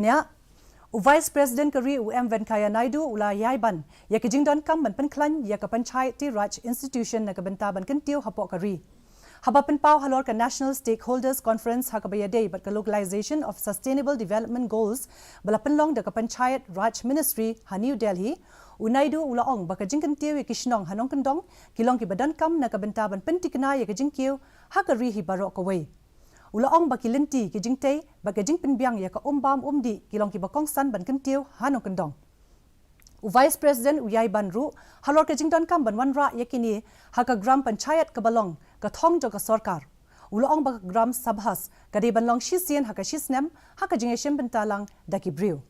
Nya Vice President Kari Venkaiah Naidu ula yaiban ya ke Jingdon kam ban penklan ya ke Panchayati Raj Institution na ke benta ban Jingkyntiew hapok Kari. Haba penpau halor ke National Stakeholders Conference hakabaya day but ke localization of sustainable development goals bala penlong de ke Panchayat Raj Ministry ha New Delhi Unaidu ula ong ba ke Jingkyntiew ya kishnong ha Nongkyndong kilong ki badan kam na ke benta ban Pynthikna ya ke Jingkiew hakari hi barok away. Ula ong ba kilinti ki Jingtay ba ke Jingpinbiang ya ka umbam umdi kilong ki ba Kongsan ban Jingkiew ha Nongkyndong. Vice President Uyai Banru halor ke Jingdon kam ban wanra yakini ha ka gram panchayat ka balong ka thong jo ka sarkar. Ula ong ba gram sabhas ka de banlong shisien ha ka shisnem ha ka jingeshim bentalang daki briu.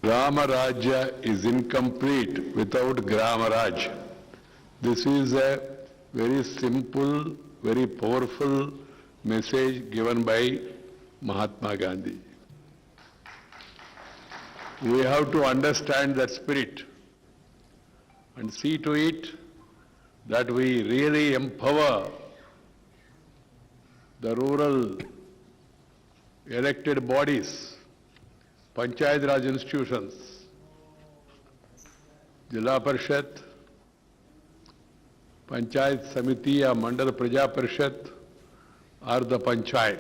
Grama Rajya is incomplete without Grama Raj. This is a very simple, very powerful message given by Mahatma Gandhi. We have to understand that spirit and see to it that we really empower the rural elected bodies, Panchayat Raj institutions, Jila Parishad, Panchayat Samiti or Mandal Praja Parishad are the Panchayat.